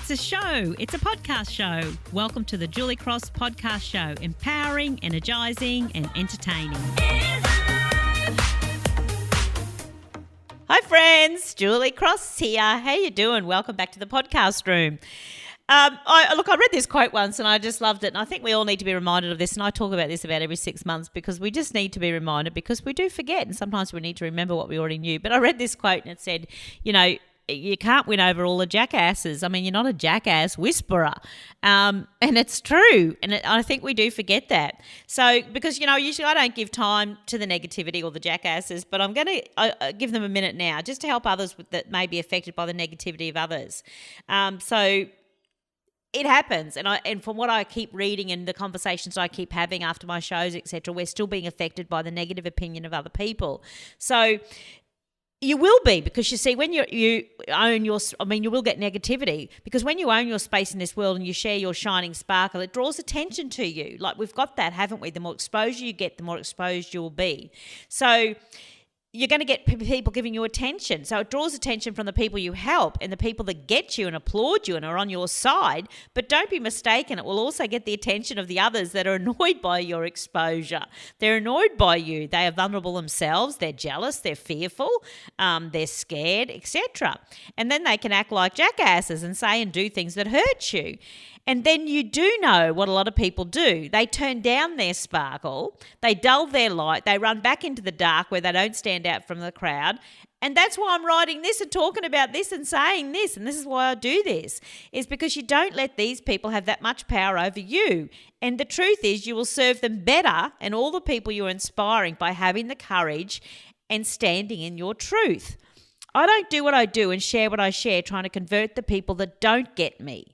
It's a show. It's a podcast show. Welcome to the Julie Cross Podcast Show. Empowering, energising and entertaining. Hi friends, Julie Cross here. How you doing? Welcome back to the podcast room. I read this quote once and I just loved it, and I think we all need to be reminded of this, and I talk about this about every 6 months because we just need to be reminded, because we do forget and sometimes we need to remember what we already knew. But I read this quote and it said, you can't win over all the jackasses. I mean, you're not a Jackass Whisperer. And it's true. And I think we do forget that. So, because, usually I don't give time to the negativity or the jackasses, but I'm going to give them a minute now just to help others that may be affected by the negativity of others. So it happens. And from what I keep reading and the conversations I keep having after my shows, etc., we're still being affected by the negative opinion of other people. So you will be, because you see, when you own your, you will get negativity, because when you own your space in this world and you share your shining sparkle, it draws attention to you. Like, we've got that, haven't we? The more exposure you get, the more exposed you will be. So you're going to get people giving you attention. So it draws attention from the people you help and the people that get you and applaud you and are on your side. But don't be mistaken, it will also get the attention of the others that are annoyed by your exposure. They're annoyed by you. They are vulnerable themselves. They're jealous. They're fearful. They're scared, etc. And then they can act like jackasses and say and do things that hurt you. And then you do know what a lot of people do. They turn down their sparkle, they dull their light, they run back into the dark where they don't stand out from the crowd. And that's why I'm writing this and talking about this and saying this, and this is why I do this, is because you don't let these people have that much power over you. And the truth is, you will serve them better and all the people you're inspiring by having the courage and standing in your truth. I don't do what I do and share what I share trying to convert the people that don't get me.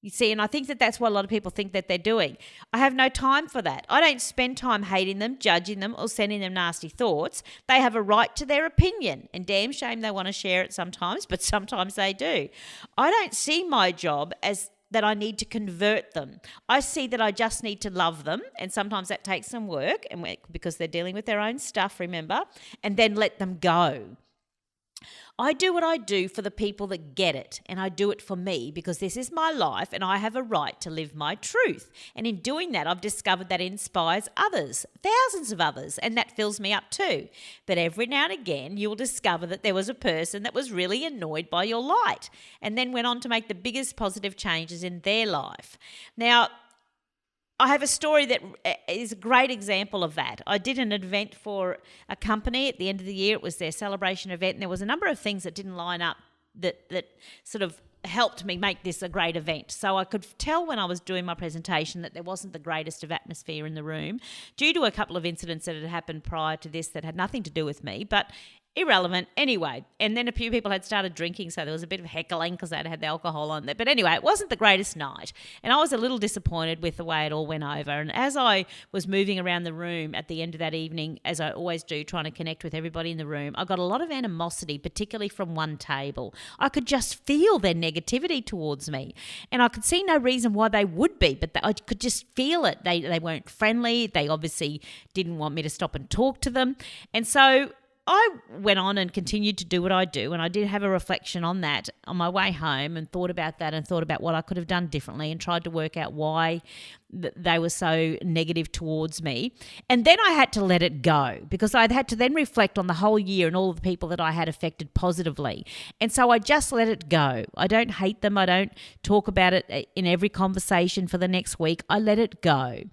You see, and I think that's what a lot of people think that they're doing. I have no time for that. I don't spend time hating them, judging them, or sending them nasty thoughts. They have a right to their opinion, and damn shame they want to share it sometimes, but sometimes they do. I don't see my job as that I need to convert them. I see that I just need to love them, and sometimes that takes some work, and because they're dealing with their own stuff, remember, and then let them go. I do what I do for the people that get it, and I do it for me because this is my life and I have a right to live my truth. And in doing that, I've discovered that it inspires others, thousands of others, and that fills me up too. But every now and again, you will discover that there was a person that was really annoyed by your light and then went on to make the biggest positive changes in their life. Now, I have a story that is a great example of that. I did an event for a company at the end of the year. It was their celebration event, and there was a number of things that didn't line up that sort of helped me make this a great event. So I could tell when I was doing my presentation that there wasn't the greatest of atmosphere in the room due to a couple of incidents that had happened prior to this that had nothing to do with me, but irrelevant anyway. And then a few people had started drinking, so there was a bit of heckling because they'd had the alcohol on there. But anyway, it wasn't the greatest night. And I was a little disappointed with the way it all went over. And as I was moving around the room at the end of that evening, as I always do, trying to connect with everybody in the room, I got a lot of animosity, particularly from one table. I could just feel their negativity towards me. And I could see no reason why they would be, but I could just feel it. They weren't friendly. They obviously didn't want me to stop and talk to them. And so I went on and continued to do what I do, and I did have a reflection on that on my way home and thought about that and thought about what I could have done differently and tried to work out why they were so negative towards me. And then I had to let it go because I'd had to then reflect on the whole year and all of the people that I had affected positively. And so I just let it go. I don't hate them. I don't talk about it in every conversation for the next week. I let it go.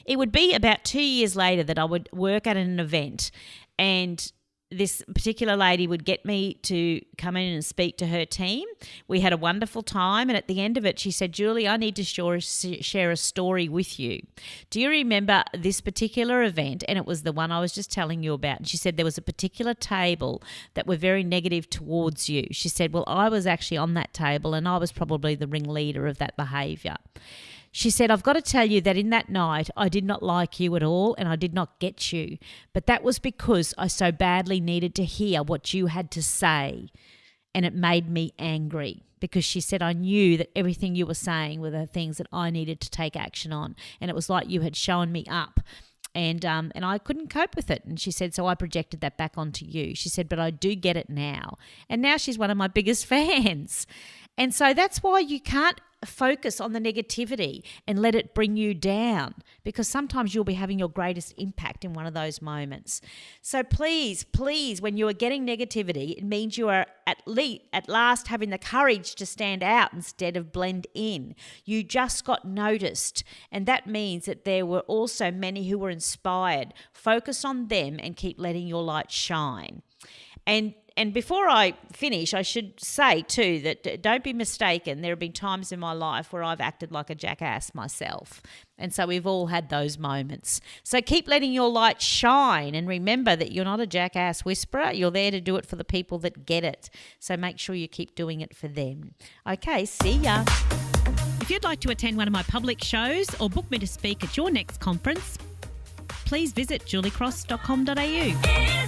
It would be about 2 years later that I would work at an event, and this particular lady would get me to come in and speak to her team. We had a wonderful time, and at the end of it, she said, "Julie, I need to share a story with you. Do you remember this particular event?" And it was the one I was just telling you about. And she said there was a particular table that were very negative towards you. She said, "Well, I was actually on that table, and I was probably the ringleader of that behaviour." She said, "I've got to tell you that in that night, I did not like you at all and I did not get you. But that was because I so badly needed to hear what you had to say. And it made me angry because," she said, "I knew that everything you were saying were the things that I needed to take action on. And it was like you had shown me up. And I couldn't cope with it." And she said, "So I projected that back onto you." She said, "But I do get it now." And now she's one of my biggest fans. And so that's why you can't focus on the negativity and let it bring you down, because sometimes you'll be having your greatest impact in one of those moments. So please, when you are getting negativity, it means you are at last having the courage to stand out instead of blend in. You just got noticed, and that means that there were also many who were inspired. Focus on them and keep letting your light shine. And before I finish, I should say too that don't be mistaken. There have been times in my life where I've acted like a jackass myself. And so we've all had those moments. So keep letting your light shine, and remember that you're not a jackass whisperer. You're there to do it for the people that get it. So make sure you keep doing it for them. Okay, see ya. If you'd like to attend one of my public shows or book me to speak at your next conference, please visit juliecross.com.au.